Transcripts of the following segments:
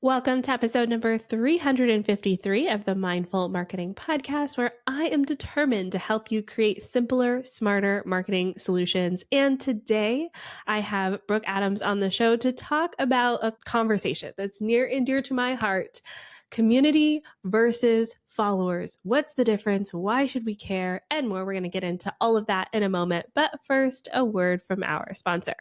Welcome to episode number 353 of the Mindful Marketing Podcast, where I am determined to help you create simpler, smarter marketing solutions. And today I have Brooke Adams on the show to talk about a conversation that's near and dear to my heart. Community versus followers. What's the difference? Why should we care? And more. We're going to get into all of that in a moment. But first, a word from our sponsor.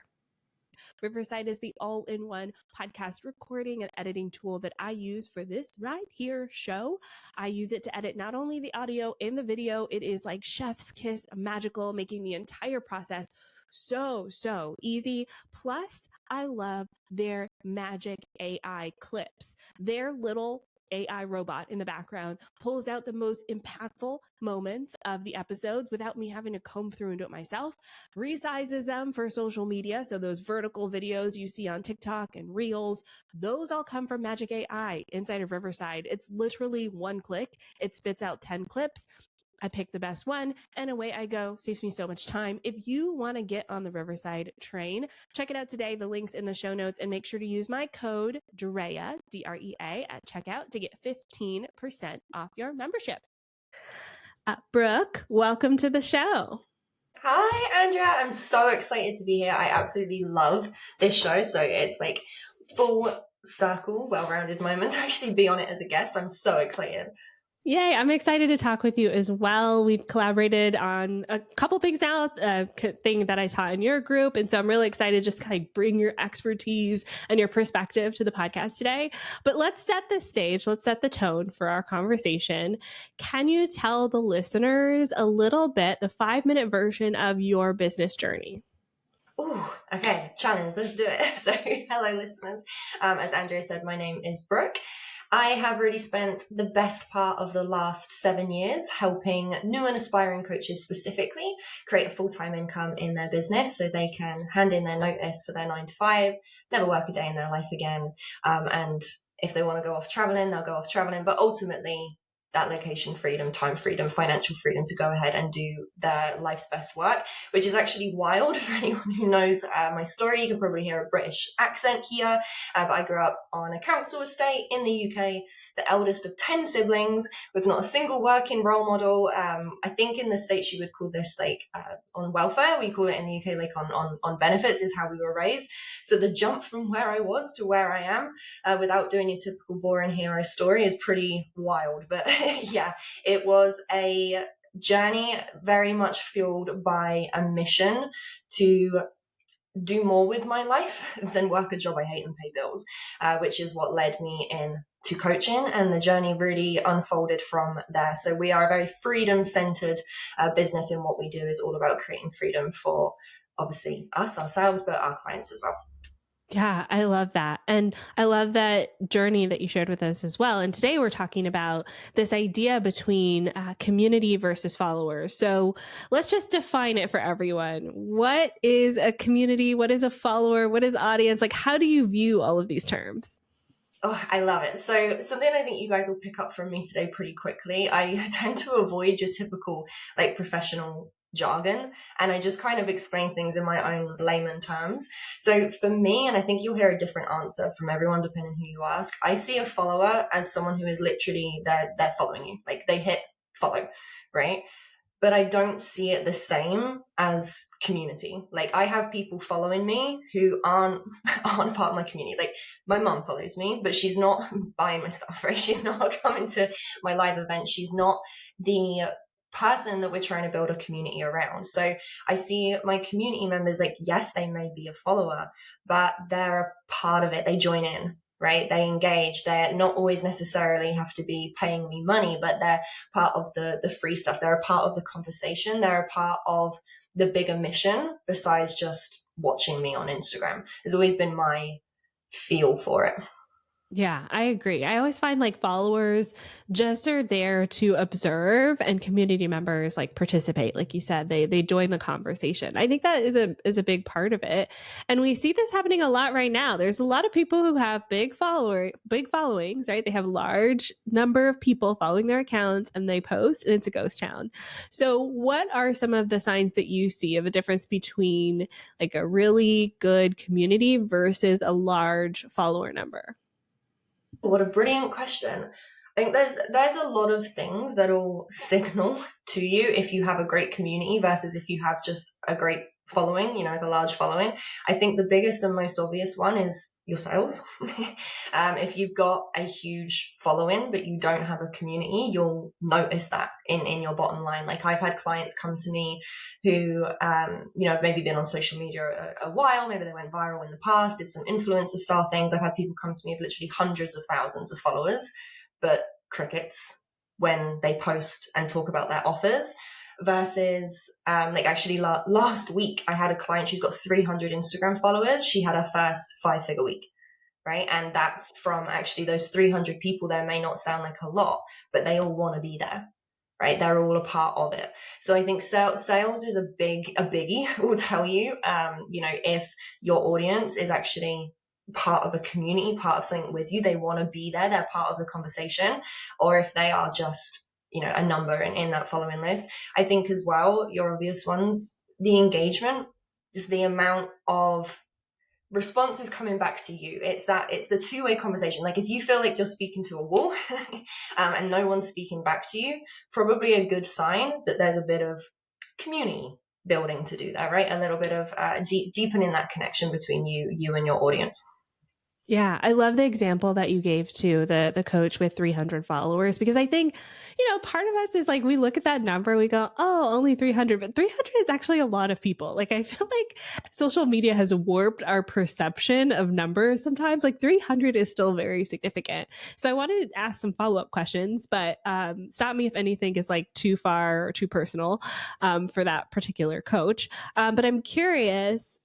Riverside is the all-in-one podcast recording and editing tool that I use for this right here show. I use it to edit not only the audio and the video, it is like chef's kiss magical, making the entire process so easy. Plus, I love their magic AI clips. Their little AI robot in the background pulls out the most impactful moments of the episodes without me having to comb through and do it myself, resizes them for social media. So those vertical videos you see on TikTok and Reels, those all come from Magic AI inside of Riverside. It's literally one click. It spits out 10 clips. I pick the best one and away I go. Saves me so much time. If you want to get on the Riverside train, check it out today. The link's in the show notes, and make sure to use my code DREA, D-R-E-A, at checkout to get 15% off your membership. Brooke, welcome to the show. Hi, Andrea. I'm so excited to be here. I absolutely love this show. So it's like full circle, well-rounded moment to actually be on it as a guest. I'm so excited. Yay, I'm excited to talk with you as well. We've collaborated on a couple things now, thing that I taught in your group. And so I'm really excited to just kind of bring your expertise and your perspective to the podcast today. But let's set the stage. Let's set the tone for our conversation. Can you tell the listeners a little bit, the 5-minute version of your business journey? Ooh, okay, challenge. Let's do it. So hello, listeners. As Andrea said, my name is Brooke. I have really spent the best part of the last 7 years helping new and aspiring coaches specifically create a full-time income in their business so they can hand in their notice for their 9 to 5, never work a day in their life again. And if they want to go off traveling, they'll go off traveling. But ultimately, that location freedom, time freedom, financial freedom to go ahead and do their life's best work, which is actually wild for anyone who knows my story. You can probably hear a British accent here, but I grew up on a council estate in the UK, the eldest of 10 siblings with not a single working role model. I think in the States you would call this like on welfare. We call it in the UK like on benefits is how we were raised. So the jump from where I was to where I am without doing your typical boring hero story is pretty wild. But yeah, it was a journey very much fueled by a mission to do more with my life than work a job I hate and pay bills, which is what led me into coaching, and the journey really unfolded from there. So we are a very freedom-centered business, and what we do is all about creating freedom for obviously us, ourselves, but our clients as well. Yeah, I love that. And I love that journey that you shared with us as well. And today we're talking about this idea between community versus followers. So let's just define it for everyone. What is a community? What is a follower? What is audience? Like, how do you view all of these terms? Oh, I love it. So something I think you guys will pick up from me today pretty quickly. I tend to avoid your typical like professional jargon, and I just kind of explain things in my own layman terms. So for me, and I think you'll hear a different answer from everyone depending who you ask, I see a follower as someone who is literally they're following you, like they hit follow, right? But I don't see it the same as community. Like I have people following me who aren't part of my community. Like my mom follows me, but she's not buying my stuff, right? She's not coming to my live events. She's not the person that we're trying to build a community around. So I see my community members like, yes, they may be a follower, but they're a part of it. They join in, right? They engage. They're not always necessarily have to be paying me money, but they're part of the free stuff. They're a part of the conversation. They're a part of the bigger mission besides just watching me on Instagram. Has always been my feel for it. Yeah, I agree. I always find like followers just are there to observe, and community members like participate. Like you said, they join the conversation. I think that is a big part of it. And we see this happening a lot right now. There's a lot of people who have big followings, right? They have large number of people following their accounts and they post, and it's a ghost town. So what are some of the signs that you see of a difference between like a really good community versus a large follower number? What a brilliant question. I think there's a lot of things that will signal to you if you have a great community versus if you have just a great following, like a large following. I think the biggest and most obvious one is your sales. If you've got a huge following but you don't have a community, you'll notice that in your bottom line. Like I've had clients come to me who have maybe been on social media a while, maybe they went viral in the past, did some influencer style things. I've had people come to me with literally hundreds of thousands of followers, but crickets when they post and talk about their offers. Versus like actually last week I had a client, she's got 300 Instagram followers. She had her first 5-figure week, right? And that's from actually those 300 people. There may not sound like a lot, but they all want to be there, right? They're all a part of it. So I think sales is a biggie. Will tell you, if your audience is actually part of a community, part of something with you, they want to be there, they're part of the conversation, or if they are just a number in that following list. I think as well, your obvious ones, the engagement, just the amount of responses coming back to you. It's the two-way conversation. Like if you feel like you're speaking to a wall and no one's speaking back to you, probably a good sign that there's a bit of community building to do there, right? A little bit of deepening that connection between you and your audience. Yeah, I love the example that you gave to the coach with 300 followers, because I think, part of us is like, we look at that number, we go, oh, only 300, but 300 is actually a lot of people. Like, I feel like social media has warped our perception of numbers sometimes. Like 300 is still very significant. So I wanted to ask some follow-up questions, but stop me if anything is like too far or too personal for that particular coach. But I'm curious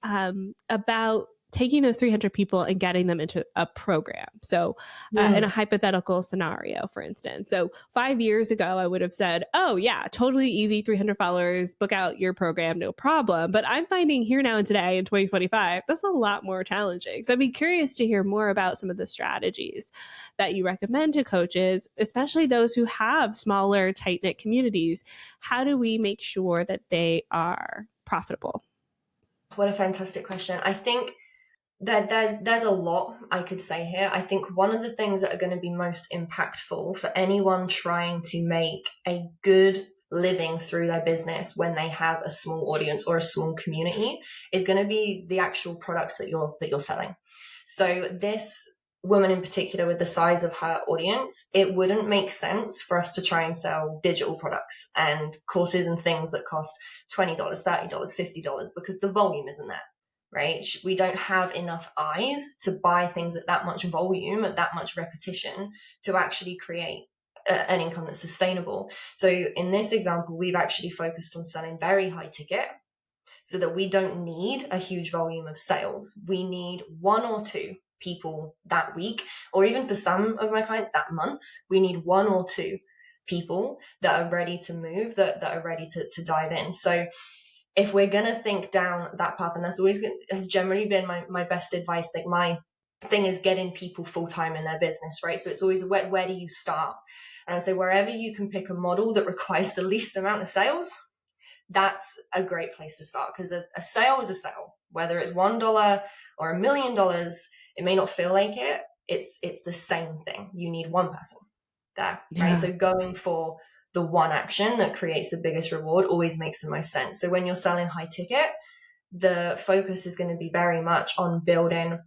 about taking those 300 people and getting them into a program. So in a hypothetical scenario, for instance, so 5 years ago, I would have said, oh yeah, totally easy, 300 followers, book out your program, no problem. But I'm finding here now and today in 2025, that's a lot more challenging. So I'd be curious to hear more about some of the strategies that you recommend to coaches, especially those who have smaller, tight-knit communities. How do we make sure that they are profitable? What a fantastic question. I think there's a lot I could say here. I think one of the things that are going to be most impactful for anyone trying to make a good living through their business when they have a small audience or a small community is going to be the actual products that you're selling. So this woman in particular, with the size of her audience, it wouldn't make sense for us to try and sell digital products and courses and things that cost $20, $30, $50 because the volume isn't there. Right? We don't have enough eyes to buy things at that much volume, at that much repetition to actually create an income that's sustainable. So in this example, we've actually focused on selling very high ticket so that we don't need a huge volume of sales. We need 1 or 2 people that week, or even for some of my clients that month, we need 1 or 2 people that are ready to move, that are ready to dive in. So if we're going to think down that path, and that's always has generally been my best advice, like my thing is getting people full-time in their business, right? So it's always where do you start? And I say wherever you can pick a model that requires the least amount of sales, that's a great place to start, because a sale is a sale. Whether it's $1 or $1 million, it may not feel like it. It's the same thing. You need one person there, right? So going for the one action that creates the biggest reward always makes the most sense. So when you're selling high ticket, the focus is going to be very much on building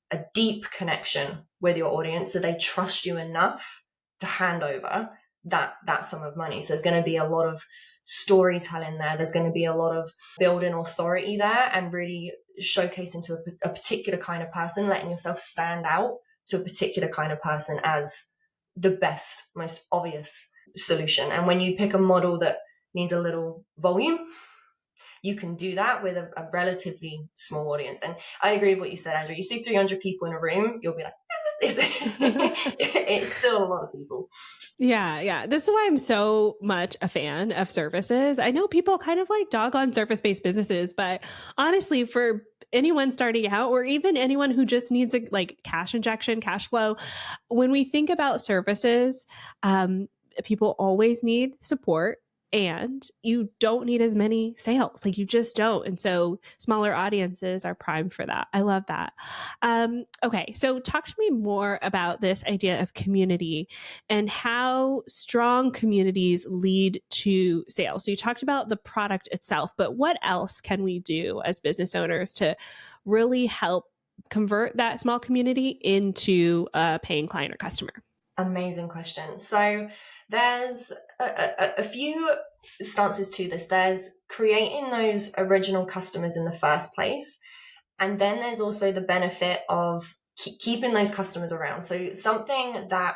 a deep connection with your audience so they trust you enough to hand over that sum of money. So there's going to be a lot of storytelling there. There's going to be a lot of building authority there and really showcasing to a particular kind of person, letting yourself stand out to a particular kind of person as the best, most obvious solution. And when you pick a model that needs a little volume, you can do that with a relatively small audience. And I agree with what you said, Andrew. You see 300 people in a room, you'll be like, it's still a lot of people. Yeah. This is why I'm so much a fan of services. I know people kind of like dog on service-based businesses, but honestly, for anyone starting out or even anyone who just needs a like cash injection, cash flow, when we think about services, people always need support. and you don't need as many sales. Like you just don't. And so smaller audiences are primed for that. I love that. Okay. So talk to me more about this idea of community and how strong communities lead to sales. So you talked about the product itself, but what else can we do as business owners to really help convert that small community into a paying client or customer? Amazing question. So there's a few stances to this. There's creating those original customers in the first place. And then there's also the benefit of keeping those customers around. So something that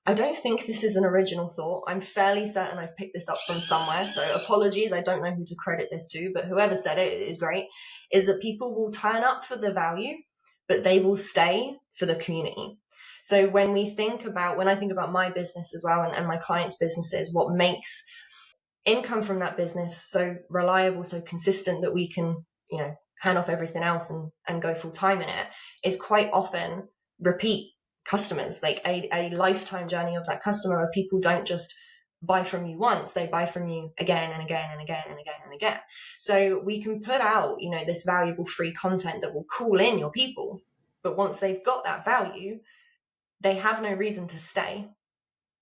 I don't think this is an original thought. I'm fairly certain I've picked this up from somewhere. So apologies. I don't know who to credit this to, but whoever said it is great, is that people will turn up for the value, but they will stay for the community. So when I think about my business as well and my clients' businesses, what makes income from that business so reliable, so consistent that we can, hand off everything else and go full time in it is quite often repeat customers, like a lifetime journey of that customer where people don't just buy from you once, they buy from you again and again and again and again and again. So we can put out, this valuable free content that will call in your people. But once they've got that value, they have no reason to stay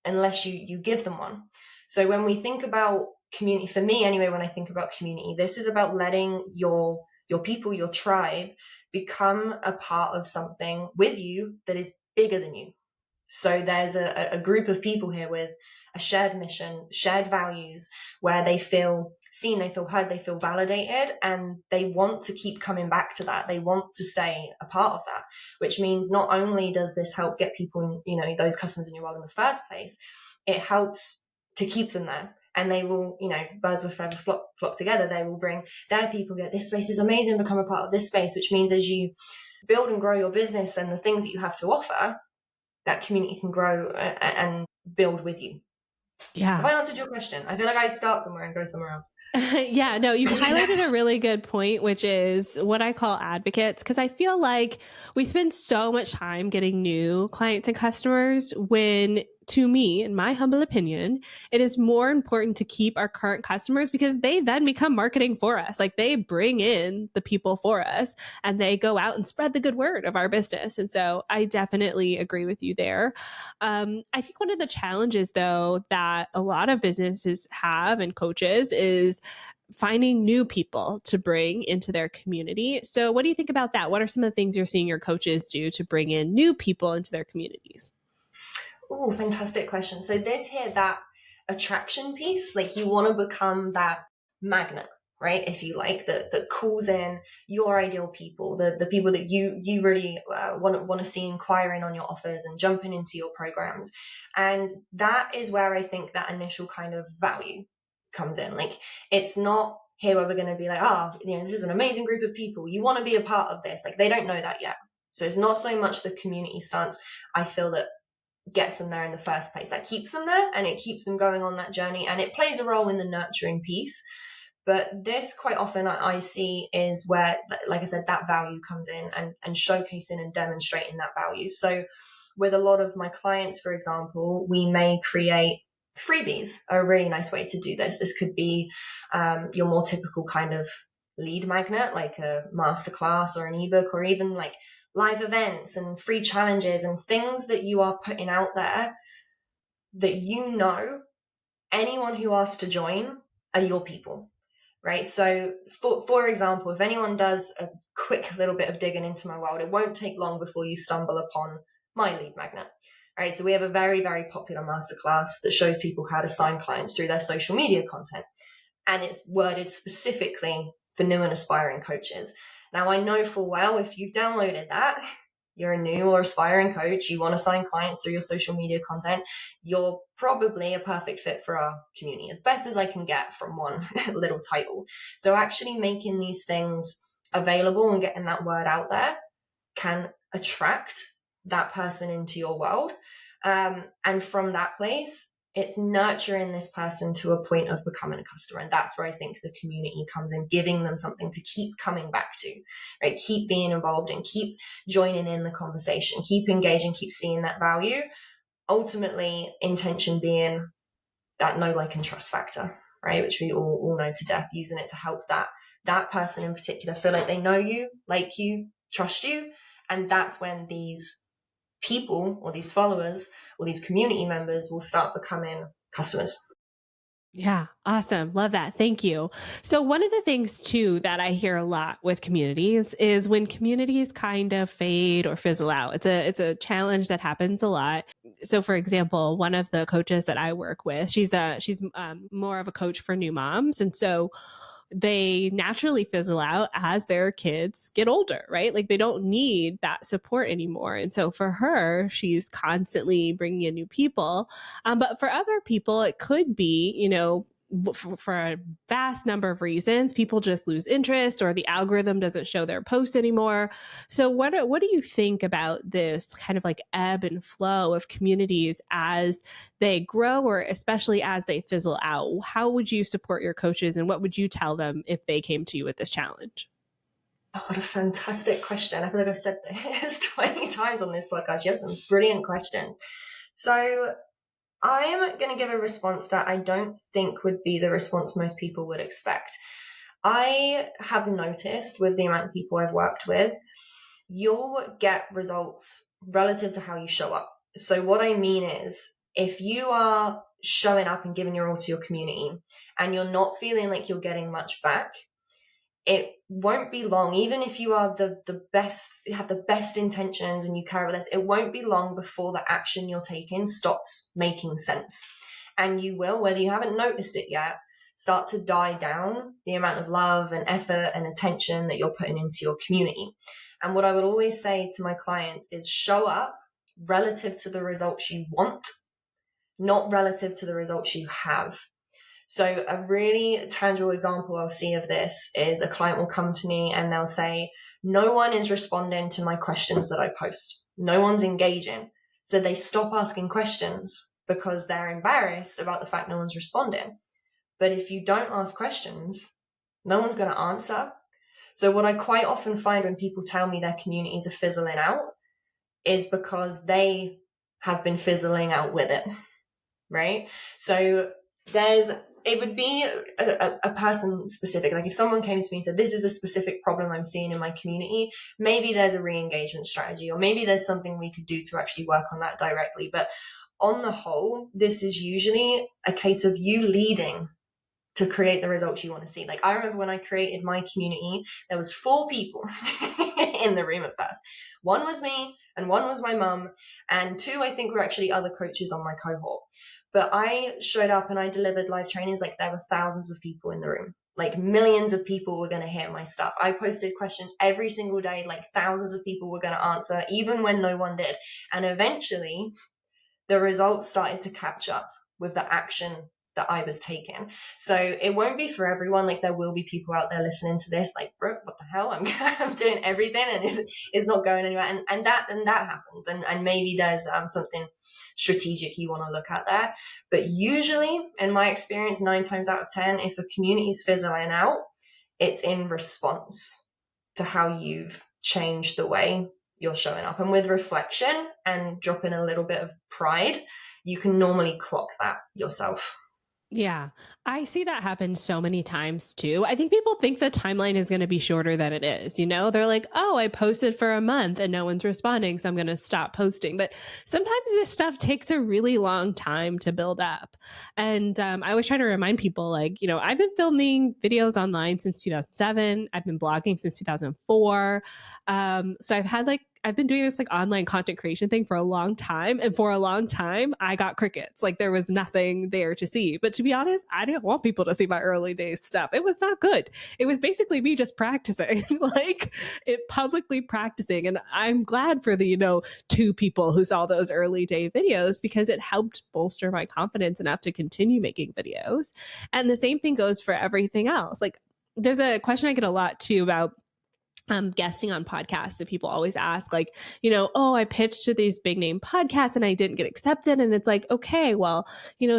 unless you give them one. So when we think about community, for me anyway, when I think about community, this is about letting your people, your tribe, become a part of something with you that is bigger than you. So there's a group of people here with a shared mission, shared values, where they feel seen, they feel heard, they feel validated, and they want to keep coming back to that. They want to stay a part of that, which means not only does this help get people, those customers in your world in the first place, it helps to keep them there. And they will, birds will forever flock together. They will bring their people, get this space is amazing, become a part of this space, which means as you build and grow your business and the things that you have to offer, that community can grow and build with you. Yeah. Have I answered your question? I feel like I start somewhere and go somewhere else. Yeah, no, you've highlighted a really good point, which is what I call advocates, because I feel like we spend so much time getting new clients and customers when, to me, in my humble opinion, it is more important to keep our current customers because they then become marketing for us. Like they bring in the people for us and they go out and spread the good word of our business. And so I definitely agree with you there. I think one of the challenges, though, that a lot of businesses have and coaches is finding new people to bring into their community. So what do you think about that? What are some of the things you're seeing your coaches do to bring in new people into their communities? Oh, fantastic question. So there's here that attraction piece, like you want to become that magnet, right? If you like, that calls in your ideal people, the people that you really want to see inquiring on your offers and jumping into your programs. And that is where I think that initial kind of value comes in. Like it's not here where we're going to be like, this is an amazing group of people. You want to be a part of this. Like they don't know that yet. So it's not so much the community stance. I feel that gets them there in the first place. That keeps them there and it keeps them going on that journey, and it plays a role in the nurturing piece. But this quite often I see is where, like I said, that value comes in and showcasing and demonstrating that value. So with a lot of my clients, for example, we may create freebies, are a really nice way to do this. This could be your more typical kind of lead magnet, like a masterclass or an ebook, or even like live events and free challenges and things that you are putting out there that anyone who asks to join are your people, right? So for example, if anyone does a quick little bit of digging into my world, it won't take long before you stumble upon my lead magnet. Right, so we have a very, very popular masterclass that shows people how to sign clients through their social media content. And it's worded specifically for new and aspiring coaches. Now, I know full well if you've downloaded that, you're a new or aspiring coach, you want to sign clients through your social media content, you're probably a perfect fit for our community, as best as I can get from one little title. So actually making these things available and getting that word out there can attract that person into your world. And from that place, it's nurturing this person to a point of becoming a customer. And that's where I think the community comes in, giving them something to keep coming back to, right? Keep being involved in, keep joining in the conversation, keep engaging, keep seeing that value. Ultimately, intention being that know, like, and trust factor. right? Which we all know to death, using it to help that person in particular feel like they know you, like you, trust you. And that's when these people or these followers or these community members will start becoming customers. Yeah, awesome. Love that. Thank you. So one of the things too that I hear a lot with communities is when communities kind of fade or fizzle out. It's a challenge that happens a lot. So for example, one of the coaches that I work with, she's more of a coach for new moms, and so they naturally fizzle out as their kids get older, right? Like they don't need that support anymore. And so for her, she's constantly bringing in new people. But for other people, it could be, for a vast number of reasons, people just lose interest or the algorithm doesn't show their posts anymore. So what do you think about this kind of like ebb and flow of communities as they grow, or especially as they fizzle out? How would you support your coaches and what would you tell them if they came to you with this challenge? Oh, what a fantastic question. I feel like I've said this 20 times on this podcast. You have some brilliant questions. So I'm going to give a response that I don't think would be the response most people would expect. I have noticed with the amount of people I've worked with, you'll get results relative to how you show up. So what I mean is, if you are showing up and giving your all to your community and you're not feeling like you're getting much back, it won't be long, even if you are the best, you have the best intentions and you care about this, it won't be long before the action you're taking stops making sense. And you will, whether you haven't noticed it yet, start to die down the amount of love and effort and attention that you're putting into your community. And what I would always say to my clients is show up relative to the results you want, not relative to the results you have. So a really tangible example I'll see of this is a client will come to me and they'll say, no one is responding to my questions that I post. No one's engaging. So they stop asking questions because they're embarrassed about the fact no one's responding. But if you don't ask questions, no one's going to answer. So what I quite often find when people tell me their communities are fizzling out is because they have been fizzling out with it, right? So it would be a person specific. Like if someone came to me and said, this is the specific problem I'm seeing in my community, maybe there's a re-engagement strategy, or maybe there's something we could do to actually work on that directly. But on the whole, this is usually a case of you leading to create the results you want to see. Like I remember when I created my community, there was 4 people in the room at first. 1 was me and 1 was my mum, and 2, I think, were actually other coaches on my cohort. But I showed up and I delivered live trainings like there were thousands of people in the room. Like millions of people were going to hear my stuff. I posted questions every single day, like thousands of people were going to answer, even when no one did. And eventually, the results started to catch up with the action that I was taking. So it won't be for everyone. Like there will be people out there listening to this, like, Brooke, what the hell? I'm doing everything and it's not going anywhere. And that happens. And maybe there's something strategic you want to look at there. But usually, in my experience, 9 times out of 10, if a community is fizzling out, it's in response to how you've changed the way you're showing up. And with reflection and dropping a little bit of pride, you can normally clock that yourself. Yeah, I see that happen so many times too. I think people think the timeline is going to be shorter than it is. They're like, oh, I posted for a month and no one's responding, so I'm going to stop posting. But sometimes this stuff takes a really long time to build up. And I always try to remind people, like, I've been filming videos online since 2007. I've been blogging since 2004. So I've been doing this like online content creation thing for a long time. And for a long time, I got crickets. Like there was nothing there to see. But to be honest, I didn't want people to see my early days stuff. It was not good. It was basically me just practicing, like it publicly practicing. And I'm glad for the, 2 people who saw those early day videos because it helped bolster my confidence enough to continue making videos. And the same thing goes for everything else. Like there's a question I get a lot too about guesting on podcasts, that people always ask, like, oh, I pitched to these big name podcasts and I didn't get accepted. And it's like, okay, well,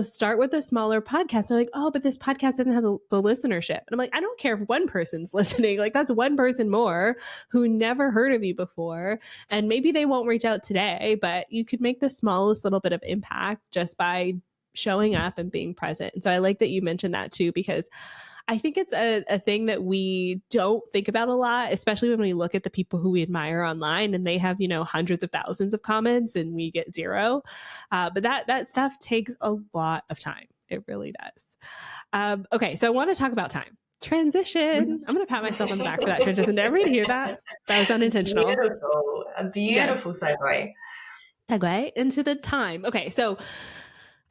start with a smaller podcast. They're like, oh, but this podcast doesn't have the listenership. And I'm like, I don't care if one person's listening. Like that's one person more who never heard of you before. And maybe they won't reach out today, but you could make the smallest little bit of impact just by showing up and being present. And so I like that you mentioned that too, because I think it's a thing that we don't think about a lot, especially when we look at the people who we admire online and they have, hundreds of thousands of comments and we get zero. But that stuff takes a lot of time. It really does. Okay, so I want to talk about time. Transition. I'm going to pat myself on the back for that transition. Did everybody hear that? That was unintentional. Beautiful. A beautiful segue. Segue into the time. Okay, so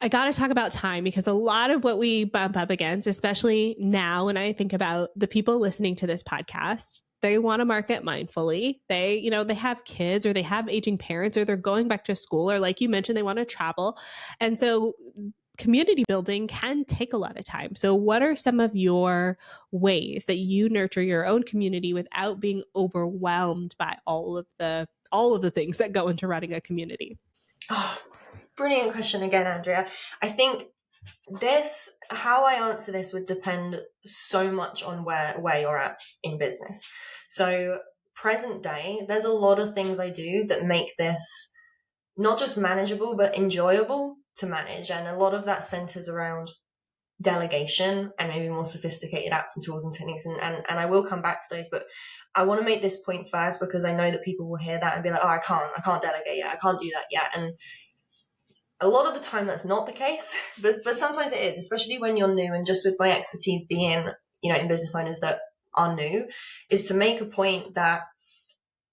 I got to talk about time because a lot of what we bump up against, especially now when I think about the people listening to this podcast, they want to market mindfully. They have kids or they have aging parents or they're going back to school or like you mentioned, they want to travel. And so community building can take a lot of time. So what are some of your ways that you nurture your own community without being overwhelmed by all of the things that go into running a community? Oh, brilliant question again, Andrea. I think how I answer this would depend so much on where you're at in business. So present day, there's a lot of things I do that make this not just manageable, but enjoyable to manage. And a lot of that centers around delegation and maybe more sophisticated apps and tools and techniques. And I will come back to those, but I want to make this point first because I know that people will hear that and be like, oh, I can't delegate yet. I can't do that yet. And a lot of the time that's not the case, but sometimes it is, especially when you're new. And just with my expertise being, in business owners that are new, is to make a point that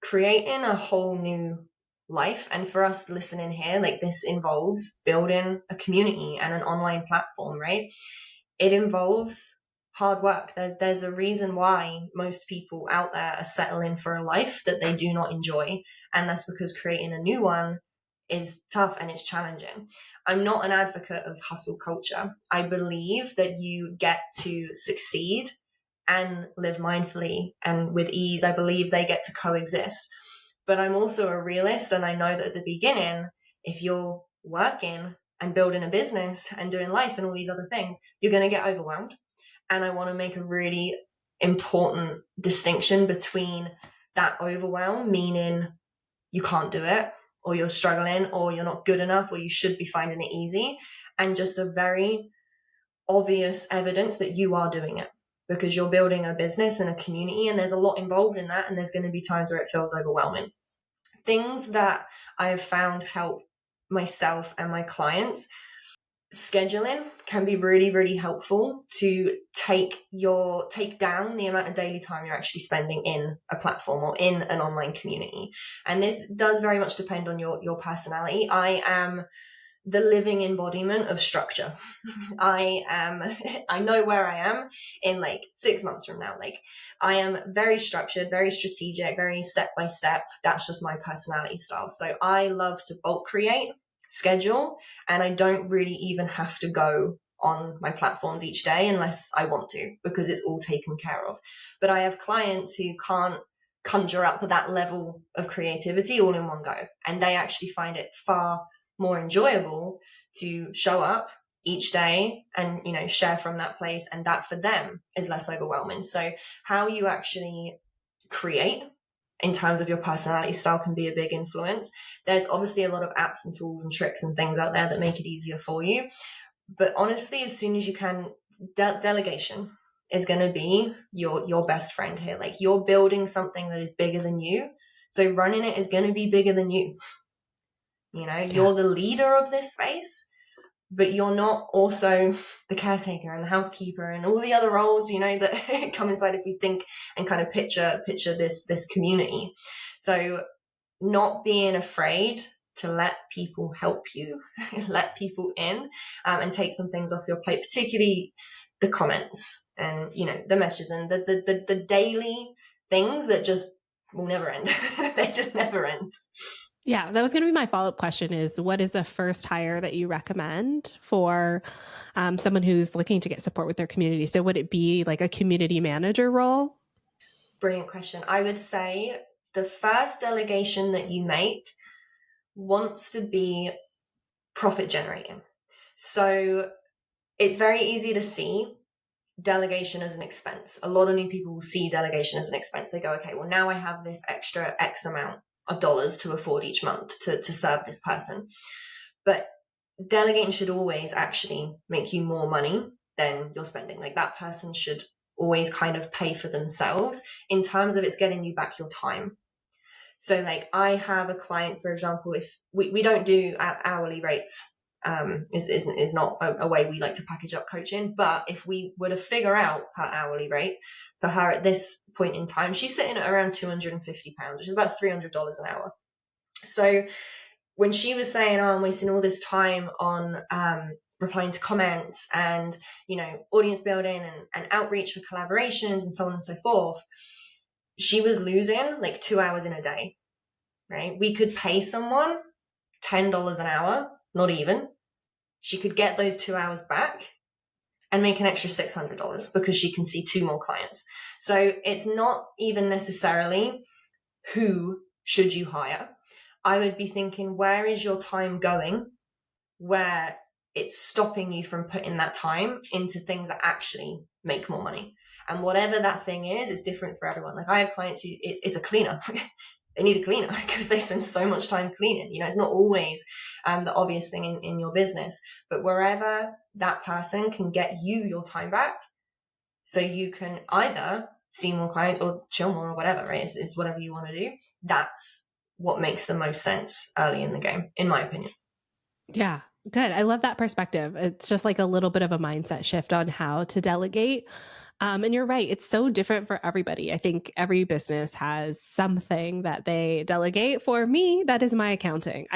creating a whole new life, and for us listening here, like this involves building a community and an online platform, right? It involves hard work. There's a reason why most people out there are settling for a life that they do not enjoy. And that's because creating a new one is tough and it's challenging. I'm not an advocate of hustle culture. I believe that you get to succeed and live mindfully and with ease. I believe they get to coexist. But I'm also a realist, and I know that at the beginning, if you're working and building a business and doing life and all these other things, you're going to get overwhelmed. And I want to make a really important distinction between that overwhelm, meaning you can't do it, or you're struggling, or you're not good enough, or you should be finding it easy, and just a very obvious evidence that you are doing it because you're building a business and a community, and there's a lot involved in that, and there's going to be times where it feels overwhelming. Things that I have found help myself and my clients, scheduling can be really, really helpful to take down the amount of daily time you're actually spending in a platform or in an online community. And this does very much depend on your personality. I am the living embodiment of structure. I know where I am in like 6 months from now. Like I am very structured, very strategic, very step by step. That's just my personality style. So I love to bulk create, schedule, and I don't really even have to go on my platforms each day unless I want to, because it's all taken care of. But I have clients who can't conjure up that level of creativity all in one go, and they actually find it far more enjoyable to show up each day and share from that place, and that for them is less overwhelming. So how you actually create in terms of your personality style can be a big influence. There's obviously a lot of apps and tools and tricks and things out there that make it easier for you, but honestly, as soon as you can, delegation is going to be your best friend here. Like you're building something that is bigger than you, so running it is going to be bigger than you. You're the leader of this space, but you're not also the caretaker and the housekeeper and all the other roles, that come inside if we think and kind of picture this community. So not being afraid to let people help you, let people in, and take some things off your plate, particularly the comments and, the messages and the daily things that just will never end. They just never end. Yeah, that was going to be my follow-up question is, what is the first hire that you recommend for someone who's looking to get support with their community? So would it be like a community manager role? Brilliant question. I would say the first delegation that you make wants to be profit generating. So it's very easy to see delegation as an expense. A lot of new people will see delegation as an expense. They go, okay, well, now I have this extra X amount of dollars to afford each month to serve this person. But delegating should always actually make you more money than you're spending. Like that person should always kind of pay for themselves in terms of it's getting you back your time. So like I have a client, for example, if we don't do hourly rates, is not a way we like to package up coaching. But if we were to figure out her hourly rate for her at this point in time, she's sitting at around £250, which is about $300 an hour. So when she was saying, oh, I'm wasting all this time on replying to comments and, audience building and outreach for collaborations and so on and so forth, she was losing like 2 hours in a day, right? We could pay someone $10 an hour, not even. She could get those 2 hours back and make an extra $600 because she can see 2 more clients. So it's not even necessarily who should you hire. I would be thinking, where is your time going where it's stopping you from putting that time into things that actually make more money? And whatever that thing is, it's different for everyone. Like I have clients who it's a cleaner. They need a cleaner because they spend so much time cleaning. It's not always the obvious thing in your business, but wherever that person can get you your time back so you can either see more clients or chill more or whatever, right? It's whatever you want to do. That's what makes the most sense early in the game, in my opinion. Yeah, good. I love that perspective. It's just like a little bit of a mindset shift on how to delegate. And you're right. It's so different for everybody. I think every business has something that they delegate. For me, that is my accounting.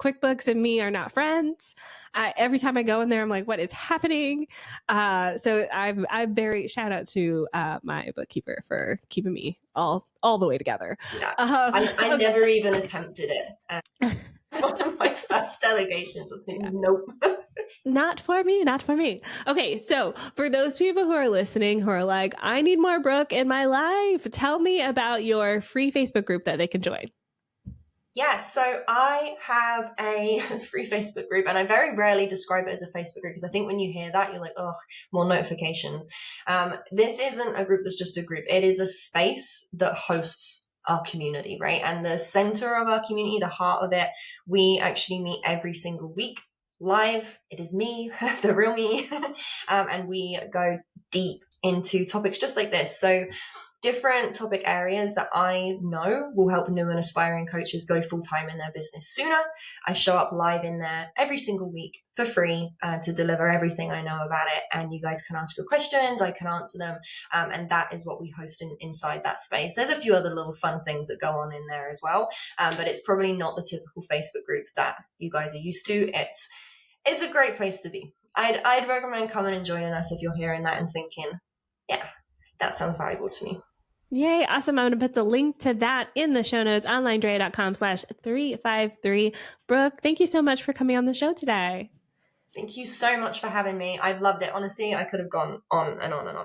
QuickBooks and me are not friends. Every time I go in there, I'm like, what is happening? So I'm very shout out to my bookkeeper for keeping me all the way together. Yeah, I never even attempted it. It's one of my first delegations. I think, nope. Not for me, not for me. Okay, so for those people who are listening who are like, I need more Brooke in my life, tell me about your free Facebook group that they can join. Yes, so I have a free Facebook group, and I very rarely describe it as a Facebook group because I think when you hear that, you're like, oh, more notifications. This isn't a group that's just a group. It is a space that hosts our community, right? And the center of our community, the heart of it, we actually meet every single week live. It is me, the real me, and we go deep into topics just like this. So different topic areas that I know will help new and aspiring coaches go full-time in their business sooner. I show up live in there every single week for free to deliver everything I know about it. And you guys can ask your questions, I can answer them. And that is what we host inside that space. There's a few other little fun things that go on in there as well. But it's probably not the typical Facebook group that you guys are used to. It's a great place to be. I'd recommend coming and joining us if you're hearing that and thinking, yeah, that sounds valuable to me. Yay. Awesome. I'm going to put the link to that in the show notes, OnlineDrea.com/353. Brooke, thank you so much for coming on the show today. Thank you so much for having me. I've loved it. Honestly, I could have gone on and on and on.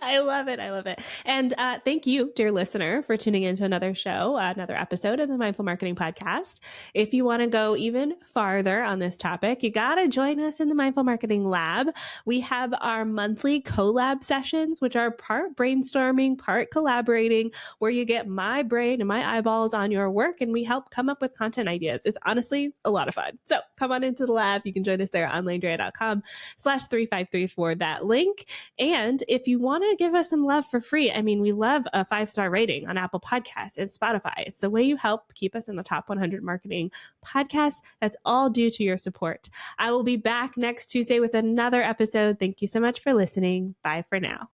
I love it. I love it. And thank you, dear listener, for tuning into another show, another episode of the Mindful Marketing Podcast. If you want to go even farther on this topic, you got to join us in the Mindful Marketing Lab. We have our monthly collab sessions, which are part brainstorming, part collaborating, where you get my brain and my eyeballs on your work, and we help come up with content ideas. It's honestly a lot of fun. So come on into the lab. You can join us there. OnlineDrea.com/353 for that link. And if you want to give us some love for free, I mean, we love a 5-star rating on Apple Podcasts and Spotify. It's the way you help keep us in the top 100 marketing podcasts. That's all due to your support. I will be back next Tuesday with another episode. Thank you so much for listening. Bye for now.